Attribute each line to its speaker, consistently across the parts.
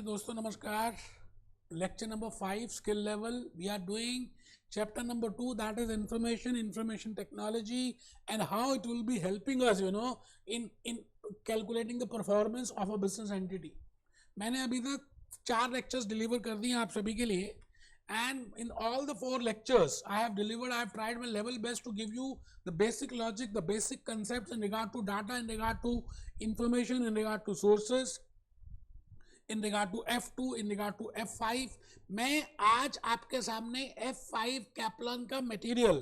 Speaker 1: जी दोस्तों नमस्कार. Lecture number 5 skill level. We are doing chapter number 2, that is information technology, and how it will be helping us in calculating the performance of a business entity. मैंने अभी तक 4 lectures deliver कर दिए आप सभी के लिए, and in all the 4 lectures I have tried my level best to give you the basic logic, the basic concepts in regard to data, in regard to information, in regard to sources, in regard to F2, in regard to F5. मैं आज आपके सामने F5 Kaplan का material,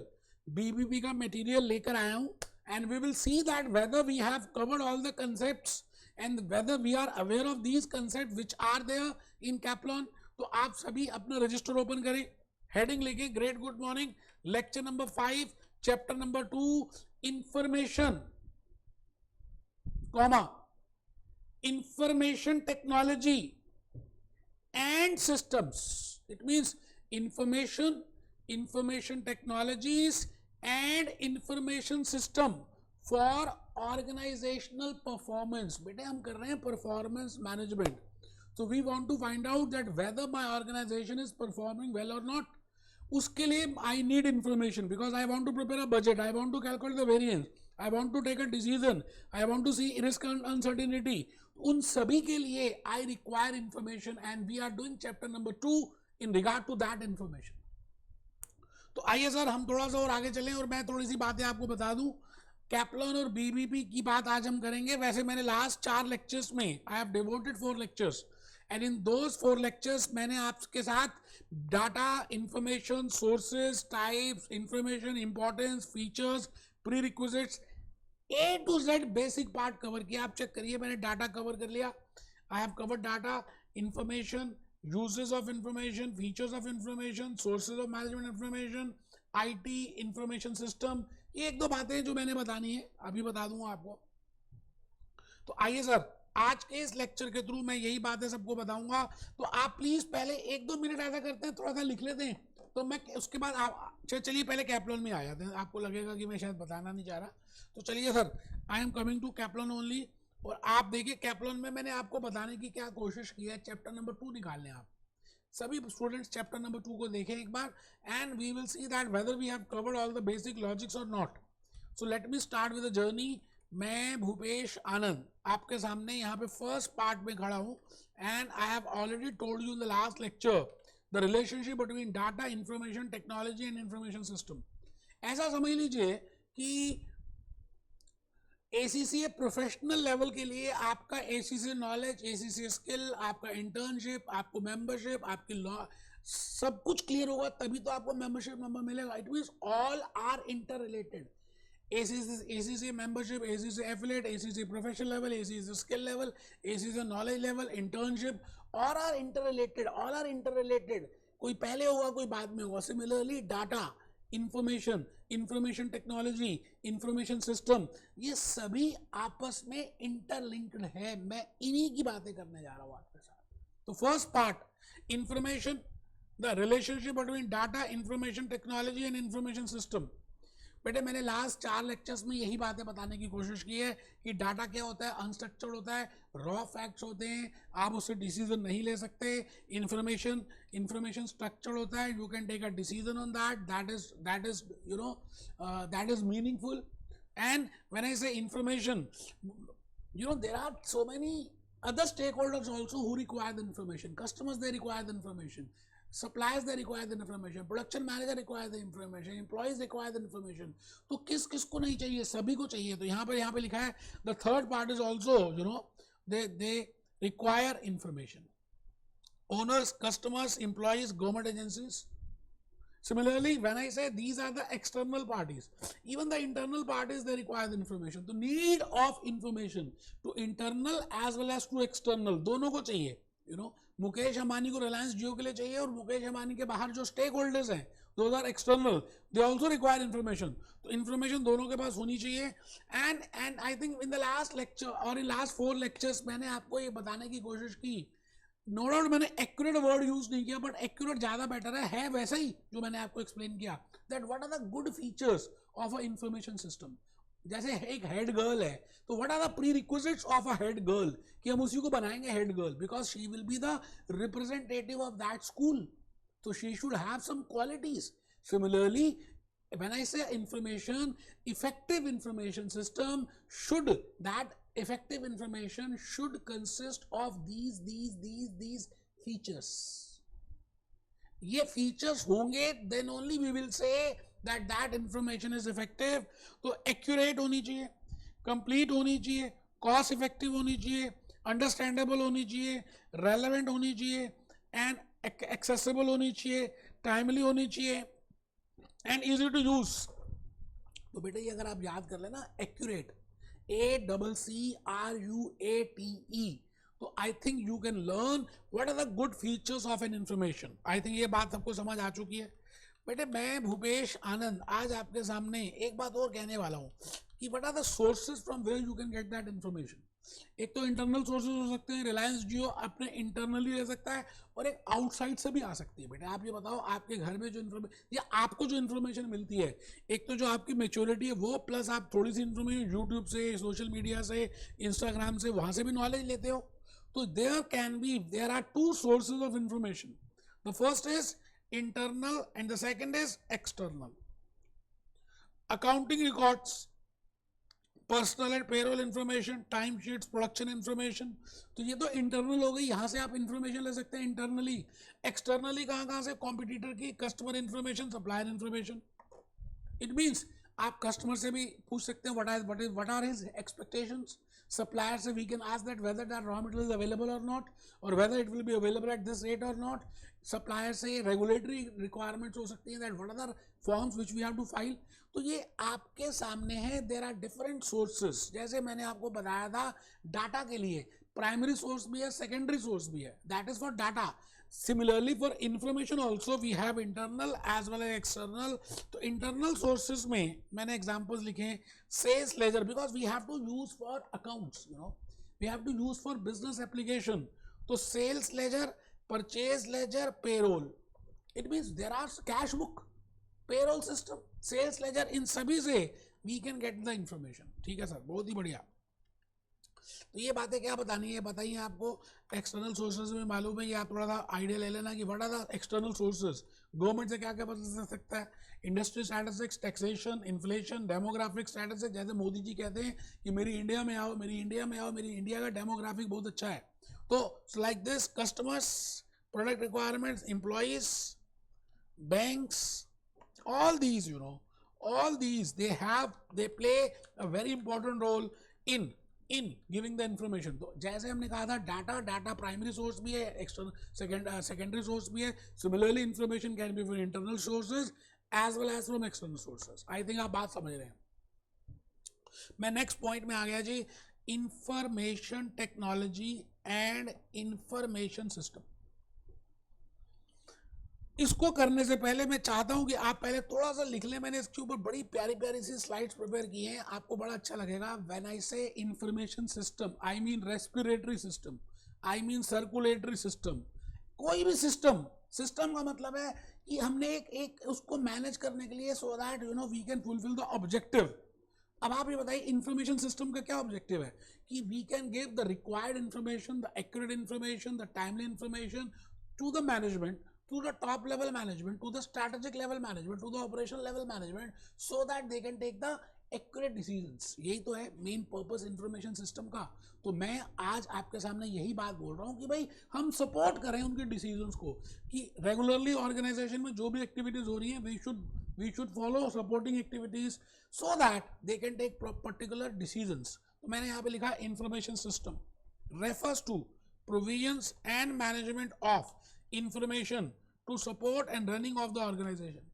Speaker 1: BBP का material लेकर आया हूं, and we will see that whether we have covered all the concepts and whether we are aware of these concepts which are there in Kaplan. तो आप सभी अपना रजिस्टर ओपन करें, हेडिंग लेके great good morning, lecture number 5 chapter number 2 information comma information technology and systems. It means information technologies and information system for organizational performance. बेटे हम कर रहे हैं performance management. So we want to find out that whether my organization is performing well or not. उसके लिए I need information because I want to prepare a budget, I want to calculate the variance, I want to take a decision, I want to see risk and uncertainty. उन सभी के लिए I require information and we are doing chapter number 2 in regard to that information. तो आइए sir हम थोड़ा सा और आगे चलें और मैं थोड़ी सी बातें आपको बता दूं. कैप्लन और बीबीपी की बात आज हम करेंगे. वैसे मैंने लास्ट 4 लेक्चर्स में I have devoted 4 lectures and in those 4 lectures मैंने आपके साथ data, information, sources, types, information, importance, features, pre requisites, A to Z basic part cover किया. आप चेक करिए, मैंने डाटा कवर कर लिया. I have covered data, information, uses of information, features of information, sources of management information, IT, information system. ये एक दो बातें जो मैंने बतानी है अभी बता दूंगा आपको. तो आइए सर, आज के इस लेक्चर के थ्रू मैं यही बातें सबको बताऊंगा. तो आप प्लीज पहले 1-2 मिनट ऐसा करते हैं, थोड़ा सा लिख लेते हैं, तो मैं उसके बाद आप चलिए पहले कैप्लन में आ जाते हैं. आपको लगेगा कि मैं शायद बताना नहीं चाह रहा, तो चलिए sir, I am coming to Kaplan only. और आप देखिए कैप्लन में मैंने आपको बताने की क्या कोशिश की है. चैप्टर नंबर 2 निकाल लें आप सभी स्टूडेंट्स. चैप्टर नंबर 2 को देखें एक बार and we will see that whether we have covered all the basic logics और not. So let me start with the journey. मैं भूपेश आनंद आपके सामने यहाँ पे फर्स्ट पार्ट में खड़ा हूँ and I have already told you in the last lecture the relationship between data, information technology and information system. ऐसा समझ लीजिए कि ACCA प्रोफेशनल लेवल के लिए आपका ACCA नॉलेज, ACCA स्किल, आपका इंटर्नशिप, आपको मेंबरशिप, आपकी लॉ, सब कुछ क्लियर होगा तभी तो आपको मेंबरशिप नंबर मिलेगा. It means all are interrelated. ACCA membership, ACCA affiliate, ACCA professional level, ACCA skill level, ACCA knowledge level, internship, all are interrelated. All are interrelated. कोई पहले होगा कोई बाद में होगा. Similarly, data, information, information technology, information system, ये सभी आपस में interlinked है. मैं इन्हीं की बातें करने जा रहा हूँ आपके साथ. तो first part, information, the relationship between data, information technology and information system. बेटे मैंने लास्ट 4 लेक्चर्स में यही बातें बताने की कोशिश की है कि डाटा क्या होता है, अनस्ट्रक्चर्ड होता है, रॉ फैक्ट्स होते हैं, आप उससे डिसीजन नहीं ले सकते. इंफॉर्मेशन स्ट्रक्चर्ड होता है, you can take a decision on that is meaningful. And when I say information, there are so many other stakeholders also who require the information. Customers, they require the information. Suppliers, they require the information. Production manager requires the information. Employees require the information. तो किस को नहीं चाहिए, सभी को चाहिए. तो यहाँ पे लिखा है the third part is also they require information. Owners, customers, employees, government agencies. Similarly, when I say these are the external parties, even the internal parties, they require the information. The need of information to internal as well as to external, दोनों को चाहिए. मुकेश अंबानी को रिलायंस जियो के लिए चाहिए और मुकेश अंबानी के बाहर जो स्टेक होल्डर्स हैं, those are external, they also require information. तो information दोनों के पास होनी चाहिए. And I think in the last lecture और in last 4 lectures मैंने आपको ये बताने की कोशिश की. नो डाउट मैंने एक्यूरेट वर्ड यूज नहीं किया, बट एक्यूरेट ज्यादा बेटर है वैसा ही जो मैंने आपको एक्सप्लेन किया. That what are the good features of a information system. जैसे एक हेड गर्ल है, तो what are the prerequisites of a head girl, कि हम उसी को बनाएंगे head girl, because she will be the representative of that school, so she should have some qualities. Similarly, when I say information, effective information system should, that effective information should consist of these features. ये features होंगे, then only we will say that that information is effective. तो accurate होनी चाहिए, complete होनी चाहिए, cost effective होनी चाहिए, understandable होनी चाहिए, relevant होनी चाहिए, and accessible होनी चाहिए, टाइमली होनी चाहिए, एंड इजी टू यूज. तो बेटा ये अगर आप याद कर लेना, एक्यूरेट, ACCRUATE, तो I think you can learn what are the good features of an information. I think ये बात सबको समझ आ चुकी है. बेटे मैं भूपेश आनंद आज आपके सामने एक बात और कहने वाला हूँ कि what are the sources from where you can get that information. एक तो इंटरनल सोर्सेज हो सकते हैं, रिलायंस जियो अपने इंटरनली ले सकता है, और एक आउटसाइड से भी आ सकती है. बेटे आप ये बताओ, आपके घर में जो इन्फॉर्मेशन या आपको जो इन्फॉर्मेशन मिलती है, एक तो जो आपकी मेच्योरिटी है वो, प्लस आप थोड़ी सी इन्फॉर्मेशन यूट्यूब से, सोशल मीडिया से, इंस्टाग्राम से, वहाँ से भी नॉलेज लेते हो. तो there are two sources of information. The first is internal and the second is external. Accounting records, personal and payroll information, time sheets, production information, तो ये तो इंटरनल हो गई, यहाँ से आप इन्फॉर्मेशन ले सकते हैं इंटरनली. एक्सटर्नली कहाँ से, कॉम्पिटिटर की customer information, supplier information. It means आप कस्टमर से भी पूछ सकते हैं what are his expectations. Supplier से we can ask that whether that raw material is available और नॉट, और whether it will be available at this rate और नॉट. सप्लायर से रेगुलेटरी रिक्वायरमेंट्स हो सकती हैं, that what are the forms which we have to file. तो ये आपके सामने है. There are different sources. जैसे मैंने आपको बताया था, डाटा के लिए प्राइमरी सोर्स भी है, सेकेंडरी सोर्स भी है, that is for data. Similarly for information also we have internal as well as external. तो internal sources में मैंने examples लिखे हैं, sales ledger, because we have to use for accounts, we have to use for business application. तो sales ledger, purchase ledger, payroll, it means there are cash book, payroll system, sales ledger, इन सभी से we can get the information. ठीक है sir, बहुत ही बढ़िया. तो ये बातें क्या बतानी है, बताइए. आपको एक्सटर्नल सोर्सेज में मालूम है, ये आप थोड़ा सा आइडिया ले लेना कि what are the external sources. Government से क्या क्या पता चल सकता है, industry statistics, taxation, inflation, demographic statistics. जैसे मोदी जी कहते हैं कि मेरी इंडिया में आओ, मेरी इंडिया में आओ, मेरी इंडिया का डेमोग्राफिक बहुत अच्छा है. तो like this, customers, product requirements, employees, banks, all these they play a very important role in giving the information. तो जैसे हमने कहा था, डाटा प्राइमरी सोर्स भी है, एक्सटर्नल सेकेंडरी सोर्स भी है. Similarly information can be from internal sources as well as from external sources. I think आप बात समझ रहे हैं. मैं नेक्स्ट पॉइंट में आ गया जी, information technology and information system. इसको करने से पहले मैं चाहता हूं कि आप पहले थोड़ा सा लिख लें. मैंने इसके ऊपर बड़ी प्यारी प्यारी सी स्लाइड्स प्रिपेयर की हैं, आपको बड़ा अच्छा लगेगा. When I say information system, I mean respiratory system, I mean circulatory system. कोई भी सिस्टम का मतलब है कि हमने एक उसको मैनेज करने के लिए, so that we can fulfil the objective. अब आप ये बताइए, इंफॉर्मेशन सिस्टम का क्या ऑब्जेक्टिव है, कि we can give the required information, the accurate information, the timely information to the management, to the top level management, to the strategic level management, to the operational level management, so that they can take the accurate decisions. यही तो है main purpose information system का. तो मैं आज आपके सामने यही बात बोल रहा हूँ कि भाई हम सपोर्ट करें उनके डिसीजंस को, कि रेगुलरली ऑर्गेनाइजेशन में जो भी एक्टिविटीज हो रही हैं, we should follow supporting activities so that they can take particular decisions. तो मैंने यहाँ पे लिखा, information system refers to provisions and management of information to support and running of the organization.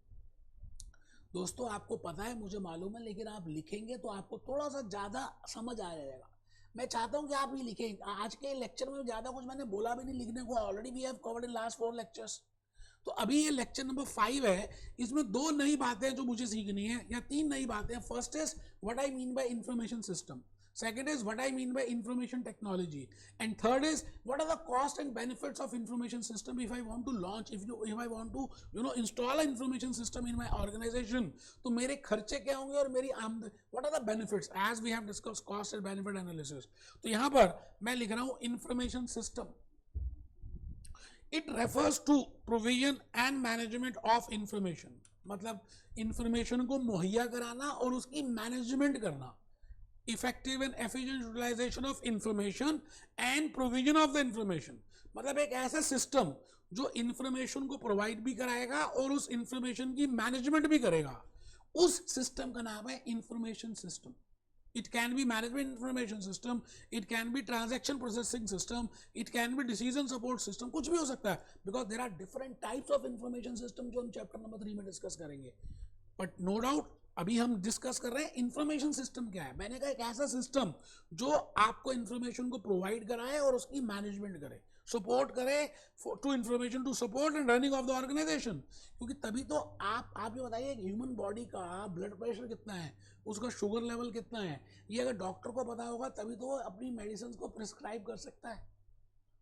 Speaker 1: दोस्तों आपको पता है, मुझे मालूम है, लेकिन आप लिखेंगे तो आपको थोड़ा सा ज़्यादा समझ आ जाएगा. मैं चाहता हूं कि आप ये लिखें. आज के लेक्चर में ज़्यादा कुछ मैंने बोला भी नहीं लिखने को, already we have covered in last 4 lectures. तो अभी ये लेक्चर नंबर 5 है, इसमें 2 नई बातें जो मुझे सीखनी है, या 3 नई बातें. First is what I mean by information system. Second is what I mean by information technology, and third is what are the cost and benefits of information system if I want to launch, if I want to install an information system in my organization, तो मेरे खर्चे क्या होंगे और मेरी आमदनी, what are the benefits as we have discussed cost and benefit analysis. तो यहाँ पर मैं लिख रहा हूँ information system. It refers to provision and management of information. मतलब information को मुहैया कराना और उसकी management करना. Effective and efficient utilization of information and provision of the information. मतलब एक ऐसा सिस्टम जो इंफॉर्मेशन को प्रोवाइड भी कराएगा और उस इंफॉर्मेशन की मैनेजमेंट भी करेगा, उस सिस्टम का नाम है information system. It can be management information system, it can be transaction processing system, it can be decision support system, कुछ भी हो सकता है, because there are different types of information system जो हम चैप्टर नंबर 3 में डिस्कस करेंगे. But no doubt अभी हम डिस्कस कर रहे हैं इंफॉर्मेशन सिस्टम क्या है. मैंने कहा एक ऐसा सिस्टम जो आपको इंफॉर्मेशन को प्रोवाइड कराए और उसकी मैनेजमेंट करे, सपोर्ट करे to information to support and running of the organisation. क्योंकि तभी तो आप ये बताइए ह्यूमन बॉडी का ब्लड प्रेशर कितना है, उसका शुगर लेवल कितना है, ये अगर डॉक्टर को पता होगा तभी तो वो अपनी मेडिसिन को प्रिस्क्राइब कर सकता है.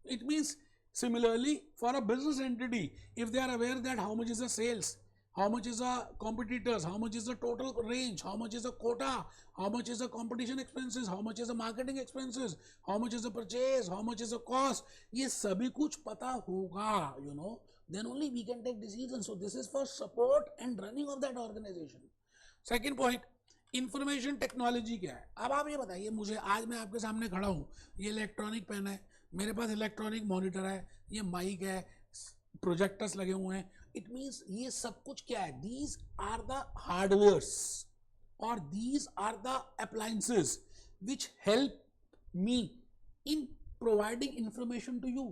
Speaker 1: It means similarly for a business entity, if they are aware that how much is the sales, how much is the competitors, how much is the total range, how much is the quota, how much is the competition expenses, how much is the marketing expenses, how much is the purchase, how much is the cost, ये सभी कुछ पता होगा, then only we can take decisions. So this is for support and running of that organization. Second point, information technology क्या है. अब आप ये बताइए मुझे, आज मैं आपके सामने खड़ा हूँ, ये इलेक्ट्रॉनिक पेन है, मेरे पास इलेक्ट्रॉनिक मॉनिटर है, ये माइक है, प्रोजेक्टर्स लगे हुए हैं. इट मीन्स ये सब कुछ क्या है, दीज आर द हार्डवेयर्स और these are the appliances which help me in providing information to you.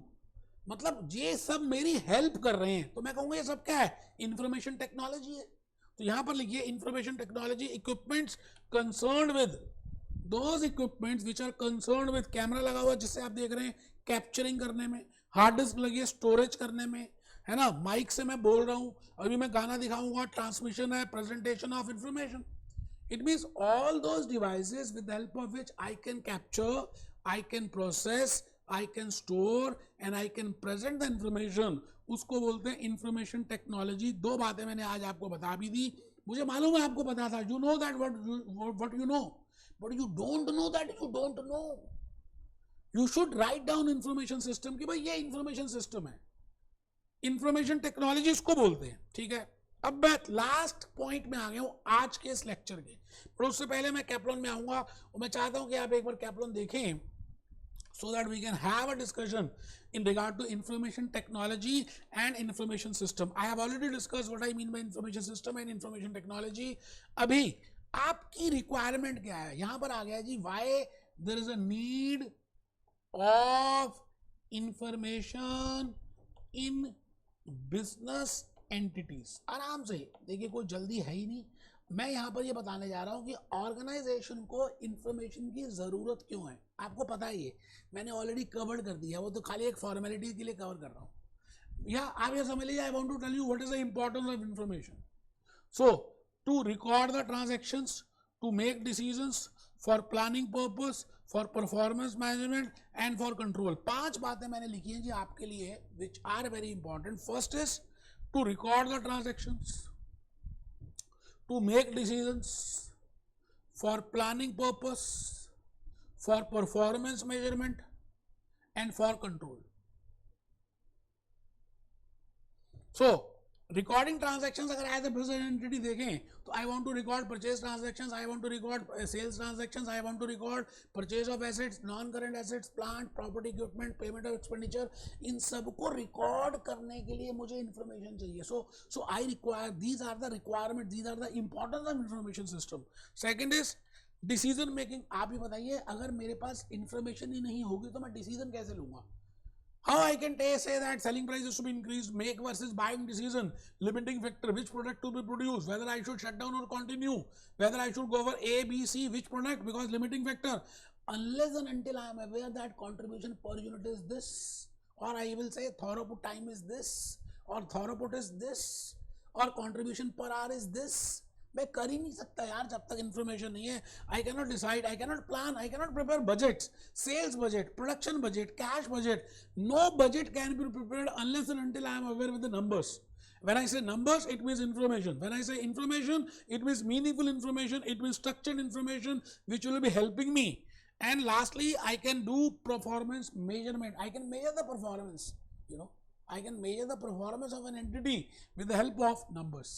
Speaker 1: मतलब ये सब मेरी हेल्प कर रहे हैं, तो मैं कहूँगा ये सब क्या है, इंफॉर्मेशन टेक्नोलॉजी है. तो यहां पर लिखिए information technology equipments concerned with those equipments which are concerned with, camera लगा हुआ जिससे आप देख रहे हैं कैप्चरिंग करने में, हार्ड डिस्क लगी है स्टोरेज करने में, है ना, माइक से मैं बोल रहा हूं, अभी मैं गाना दिखाऊंगा, ट्रांसमिशन है, presentation of information. It means all those devices with the help of which I can capture, I can process, I can store and I can present the information, उसको बोलते हैं इंफॉर्मेशन टेक्नोलॉजी. दो बातें मैंने आज आपको बता भी दी, मुझे मालूम है आपको पता था, you know that what you know, but you don't know that you don't know. You should write down information system कि भाई ये इंफॉर्मेशन सिस्टम है, इंफॉर्मेशन टेक्नोलॉजी इसको बोलते हैं. ठीक है, अब मैं लास्ट पॉइंट में आ गया हूं आज के इस लेक्चर के, पर उससे पहले मैं कैप्लॉन में आऊंगा और मैं चाहता हूं कि आप एक बार कैप्लॉन देखें, so that we can have a discussion in regard to information technology and information system. I have already discussed what I mean by information system and information technology. अभी आपकी requirement क्या है, यहां पर आ गया जी, why there is a need of information in business entities. आराम से देखिए, कोई जल्दी है ही नहीं. मैं यहाँ पर ये बताने जा रहा हूँ कि ऑर्गेनाइजेशन को इंफॉर्मेशन की ज़रूरत क्यों है. आपको पता ही है, मैंने ऑलरेडी कवर कर दिया, वो तो खाली एक फॉर्मेलिटी के लिए कवर कर रहा हूँ. या आप ये समझ लीजिए, I want to tell you what is the importance of information. So to record the transactions, to make decisions, for planning purpose, for performance management and for control. 5 बातें मैंने लिखी हैं जी आपके लिए which are very important. First is to record the transactions, to make decisions, for planning purpose, for performance measurement and for control. So recording transactions अगर as a business entity देखें तो I want to record purchase transactions, I want to record sales transactions, I want to record purchase of assets, non current assets, plant property equipment, payment of expenditure. इन सबको record करने के लिए मुझे information चाहिए. So I require, these are the requirement, these are the importance of information system. Second is decision making. आप ही बताइए, अगर मेरे पास इंफॉर्मेशन ही नहीं होगी तो मैं डिसीजन कैसे लूंगा. How I can say that selling price is to be increased, make versus buying decision, limiting factor, which product to be produced, whether I should shut down or continue, whether I should go over A, B, C, which product, because limiting factor. Unless and until I am aware that contribution per unit is this, or I will say throughput time is this, or throughput is this, or contribution per hour is this, मैं कर ही नहीं सकता यार जब तक information नहीं है. I cannot decide, I cannot plan, I cannot prepare budgets, sales budget, production budget, cash budget. No budget can be prepared unless and until I am aware with the numbers. When I say numbers, it means information. When I say information, it means meaningful information. It means structured information which will be helping me. And lastly, I can do performance measurement. I can measure the performance. I can measure the performance of an entity with the help of numbers.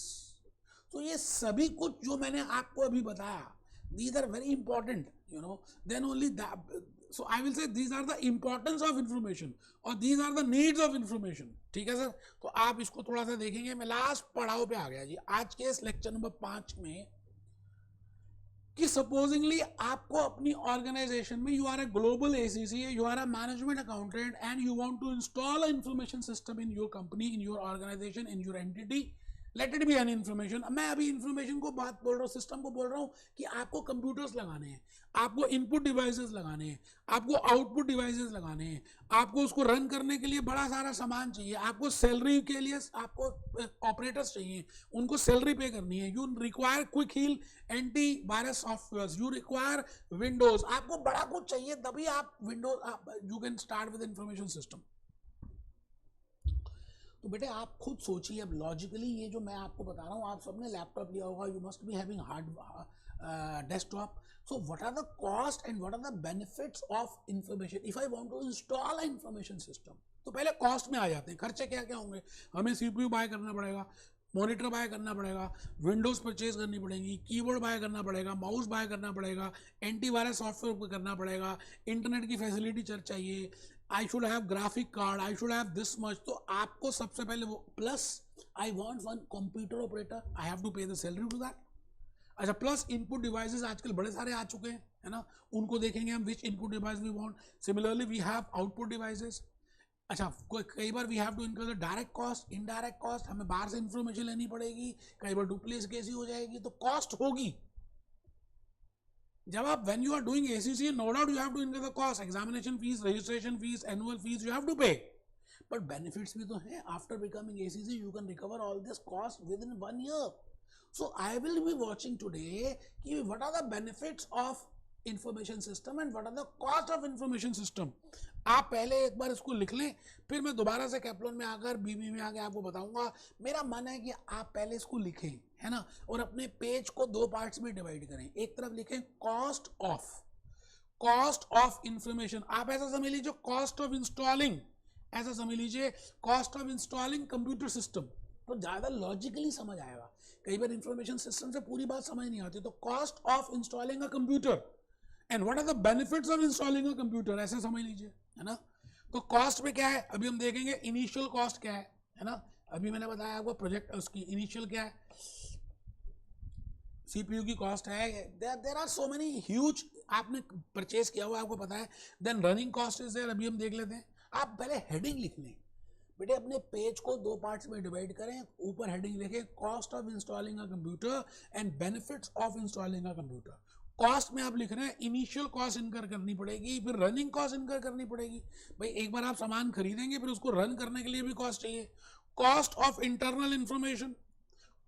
Speaker 1: तो ये सभी कुछ जो मैंने आपको अभी बताया, these are very important. Then only that. So I will say these are the importance of information or these are the needs of information. ठीक है सर. तो आप इसको थोड़ा सा देखेंगे. मैं लास्ट पड़ाव पे आ गया जी आज के इस लेक्चर नंबर 5 में कि सपोजिंगली आपको अपनी ऑर्गेनाइजेशन में you are a global ACC, you are a management accountant and you want to install a information system in your company, in your organisation, in your entity. Let it be an information. मैं अभी information को बात बोल रहा हूँ, system को बोल रहा हूँ कि आपको कंप्यूटर्स लगाने हैं, आपको इनपुट डिवाइसेस लगाने हैं, आपको आउटपुट डिवाइसेस लगाने हैं, आपको उसको रन करने के लिए बड़ा सारा सामान चाहिए, आपको सैलरी के लिए आपको ऑपरेटर्स चाहिए, उनको सैलरी पे करनी है. You require Quick Heal anti virus software, you require Windows, आपको बड़ा कुछ चाहिए तभी आप Windows you can start with information system. तो बेटे आप खुद सोचिए अब लॉजिकली ये जो मैं आपको बता रहा हूँ, आप सबने लैपटॉप लिया होगा, you must be having hard desktop. So what are the cost and what are the benefits of information if I want to install a information system. तो पहले कॉस्ट में आ जाते हैं. खर्चे क्या क्या होंगे? हमें सीपीयू बाय करना पड़ेगा, मॉनिटर बाय करना पड़ेगा, विंडोज परचेज करनी पड़ेगी, कीबोर्ड बाय करना पड़ेगा, माउस बाय करना पड़ेगा, एंटीवायरस सॉफ्टवेयर करना पड़ेगा, इंटरनेट की फैसिलिटी चाहिए, I should have graphic card, I should have this much. तो आपको सबसे पहले वो plus I want one computer operator, I have to pay the salary to that. अच्छा, प्लस इनपुट डिवाइसेस आजकल बड़े सारे आ चुके हैं, है ना, उनको देखेंगे हम which input device we want. Similarly we have output devices. अच्छा, कई बार we have to incur direct cost, indirect cost, हमें बाहर से इंफॉर्मेशन लेनी पड़ेगी, कई बार डुप्लीकेसी हो जाएगी, तो कॉस्ट होगी. जब आप when you are doing ACC, no doubt you have to incur the cost, examination fees, registration fees, annual fees you have to pay. But benefits भी तो हैं. After becoming ACC you can recover all this cost within 1 year. So I will be watching today कि what are the benefits of information system and what are the cost of information system. आप पहले एक बार इसको लिख लें, फिर मैं दोबारा से कैप्लॉन में आकर बीबी में आके आपको बताऊंगा. मेरा मन है कि आप पहले इसको लिखें, है ना, और अपने पेज को 2 पार्ट्स में डिवाइड करें. एक तरफ लिखें कॉस्ट ऑफ इंफॉर्मेशन. आप ऐसा समझ लीजिए कॉस्ट ऑफ इंस्टॉलिंग, ऐसा समझ लीजिए cost of installing computer system, तो ज़्यादा लॉजिकली समझ आएगा. कई बार इंफॉर्मेशन सिस्टम से पूरी बात समझ नहीं आती. तो cost of installing a computer and what are the benefits of installing a computer, ऐसे समझ लीजिए, है ना. तो कॉस्ट में क्या है अभी हम देखेंगे. इनिशियल कॉस्ट क्या है ना, अभी मैंने बताया आपको प्रोजेक्ट उसकी इनिशियल क्या है, सीपीयू की कॉस्ट है. There are so many huge, आपने परचेज किया हुआ आपको पता है. Then running cost is there, अभी हम देख लेते हैं. आप पहले हेडिंग लिख लें बेटे, अपने पेज को 2 पार्ट्स में डिवाइड करें, ऊपर हेडिंग लिखें cost of installing a computer and benefits of installing a computer. Cost में आप लिख रहे हैं इनिशियल कॉस्ट इनकर करनी पड़ेगी, फिर रनिंग कॉस्ट इनकर करनी पड़ेगी. भाई एक बार आप सामान खरीदेंगे फिर उसको रन करने के लिए भी कॉस्ट चाहिए. Cost of internal information,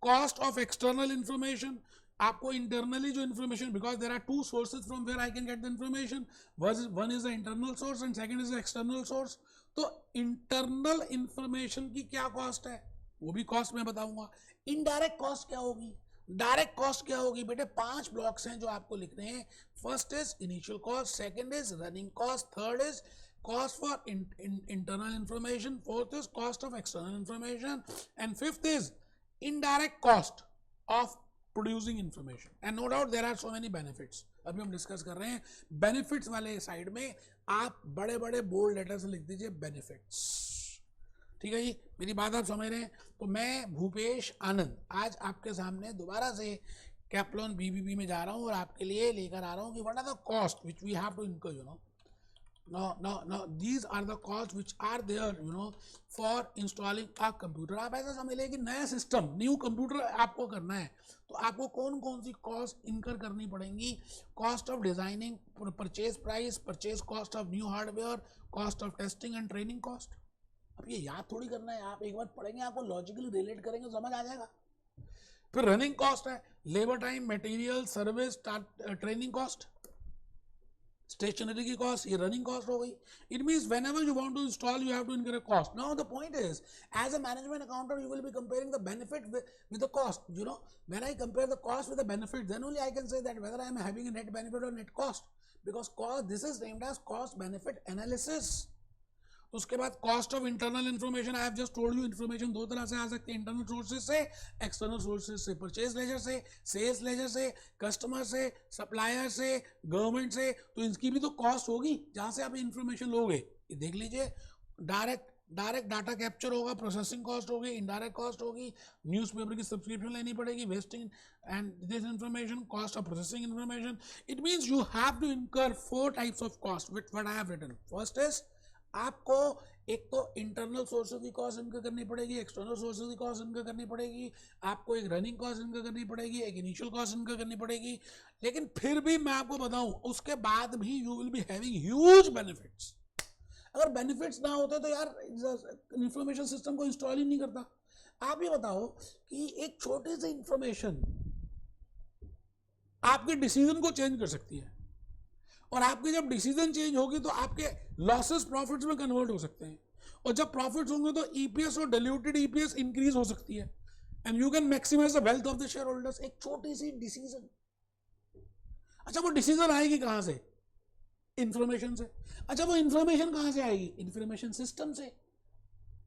Speaker 1: cost of external information. आपको इंटरनली जो information, because there are 2 sources from where I can get the information, one is the internal source and second is the external source. तो internal information की क्या cost है वो भी cost में बताऊंगा. इनडायरेक्ट कॉस्ट क्या होगी, डायरेक्ट कॉस्ट क्या होगी. बेटे 5 ब्लॉक्स हैं जो आपको लिखने हैं. First is initial cost, second is running cost, third is cost for internal information, fourth is cost of external information, and fifth is indirect cost of producing information. And no doubt there are so many benefits. अभी हम discuss कर रहे हैं benefits वाले side में. आप बड़े बड़े बोल्ड लेटर से लिख दीजिए बेनिफिट्स. ठीक है जी, मेरी बात आप समझ रहे हैं. तो मैं भूपेश आनंद आज आपके सामने दोबारा से कैप्लॉन बीबीबी में जा रहा हूँ और आपके लिए लेकर आ रहा हूँ कि what are the cost which we have to incur, you know. No, these are the costs which are there, you know, for installing a computer. आप ऐसा समझ लें कि नया सिस्टम, न्यू कंप्यूटर आपको करना है तो आपको कौन कौन सी कॉस्ट इनकर करनी पड़ेंगी. Cost of designing, purchase price, purchase cost of new hardware, cost of testing and training cost. अब ये याद थोड़ी करना है, आप एक बार पढ़ेंगे आपको लॉजिकली रिलेट करेंगे समझ आ जाएगा. फिर रनिंग कॉस्ट है. Labour time, material, service, training cost, stationery की कॉस्ट, ये रनिंग कॉस्ट हो गई. It means whenever you want to install you have to incur cost. Now the point is as a management accountant you will be comparing the benefit with the cost. You know, when I compare the cost with the benefit, then only I can say that whether I am having a net benefit or net cost, because cost, this is named as cost benefit analysis. उसके बाद cost of internal information, I have just told you, information दो तरह से आ सकती है, internal sources से, external sources से, purchase laser से, सेल्स लेजर से, कस्टमर से, सप्लायर से, गवर्नमेंट से. तो इसकी भी तो कॉस्ट होगी जहां से आप इन्फॉर्मेशन लोगे. ये देख लीजिए, डायरेक्ट डाटा कैप्चर होगा, प्रोसेसिंग कॉस्ट होगी, इनडायरेक्ट कॉस्ट होगी, न्यूज़पेपर की सब्सक्रिप्शन लेनी पड़ेगी, wasting and this information, cost of processing information. It means you have to incur 4 types of cost which what I have written. First is आपको एक तो internal sources की cost incur करनी पड़ेगी, एक्सटर्नल सोर्सेज की cost incur करनी पड़ेगी, आपको एक रनिंग कॉस्ट इनकर करनी पड़ेगी, एक इनिशियल कॉस्ट इनकर करनी पड़ेगी. लेकिन फिर भी मैं आपको बताऊं, उसके बाद भी you will be having huge benefits. अगर बेनिफिट्स ना होते तो यार इंफॉर्मेशन सिस्टम को इंस्टॉल ही नहीं करता. आप ये बताओ कि एक छोटी सी इंफॉर्मेशन आपके डिसीजन को चेंज कर सकती है, और आपके जब डिसीजन चेंज होगी तो आपके लॉसेस प्रॉफिट्स में कन्वर्ट हो सकते हैं, और जब प्रॉफिट्स होंगे तो ईपीएस और डिल्यूटेड ईपीएस इंक्रीज हो सकती है, and you can maximise the wealth of the shareholders. एक छोटी सी डिसीजन. अच्छा, वो डिसीजन आएगी कहां से? इंफॉर्मेशन से. अच्छा, वो इंफॉर्मेशन कहां से आएगी? इंफॉर्मेशन सिस्टम से.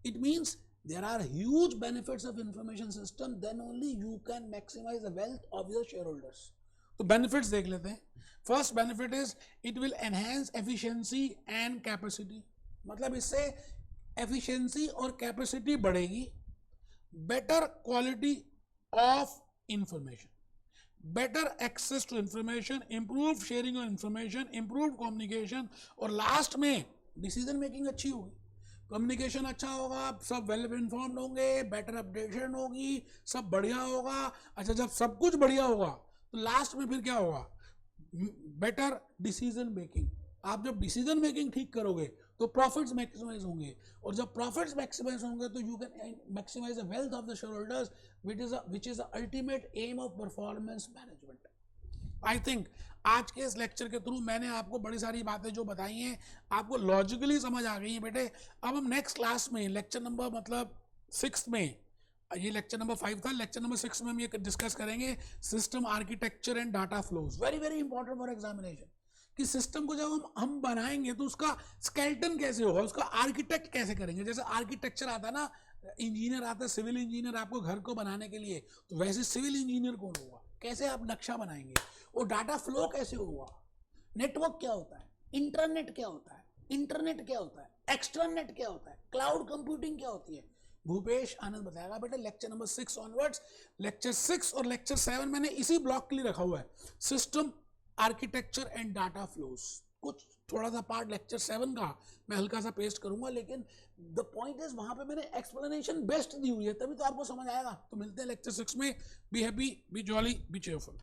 Speaker 1: It means there are huge benefits of information system, then only you can maximize the wealth of your shareholders. तो benefits देख लेते हैं. First benefit is it will enhance efficiency and capacity. मतलब इससे efficiency और capacity बढ़ेगी. Better quality of information, better access to information, improve sharing of information, improve communication, और last में डिसीजन मेकिंग अच्छी होगी, कम्युनिकेशन अच्छा होगा, सब वेल इन्फॉर्म्ड होंगे, बेटर अपडेशन होगी, सब बढ़िया होगा. अच्छा, जब सब कुछ बढ़िया होगा तो लास्ट में फिर क्या होगा? Better decision making. आप जब डिसीजन मेकिंग ठीक करोगे तो प्रॉफिट्स मैक्सिमाइज होंगे, और जब प्रॉफिट्स मैक्सिमाइज होंगे तो you can maximise the wealth of the shareholders, which is the ultimate aim of performance management. I think आज के इस लेक्चर के थ्रू मैंने आपको बड़ी सारी बातें जो बताई हैं आपको लॉजिकली समझ आ गई हैं बेटे. अब हम नेक्स्ट क्लास में लेक्चर नंबर मतलब 6 में, ये लेक्चर नंबर 5 था, लेक्चर नंबर 6 में हम ये डिस्कस करेंगे system architecture and data flows. Very very important for examination कि सिस्टम को जब हम बनाएंगे तो उसका स्केलेटन कैसे होगा, उसका आर्किटेक्ट कैसे करेंगे. जैसे आर्किटेक्चर आता है ना, इंजीनियर आता है, सिविल इंजीनियर आपको घर को बनाने के लिए, तो वैसे सिविल इंजीनियर कौन होगा, कैसे आप नक्शा बनाएंगे, और डाटा फ्लो कैसे होगा, नेटवर्क क्या होता है, इंटरनेट क्या होता है, इंटरनेट क्या होता है, एक्सटर्नेट क्या होता है, क्लाउड कंप्यूटिंग क्या होती है, भूपेश आनंद बताएगा बेटा लेक्चर नंबर 6 ऑनवर्ड्स. लेक्चर 6 और लेक्चर 7 मैंने इसी ब्लॉक के लिए रखा हुआ है, system architecture and data flows. कुछ थोड़ा सा पार्ट लेक्चर 7 का मैं हल्का सा पेस्ट करूंगा, लेकिन द पॉइंट इज वहां पे मैंने एक्सप्लेनेशन बेस्ट दी हुई है, तभी तो आपको समझ आएगा. तो मिलते हैं लेक्चर 6 में. Be happy, B jolly, B cheerful.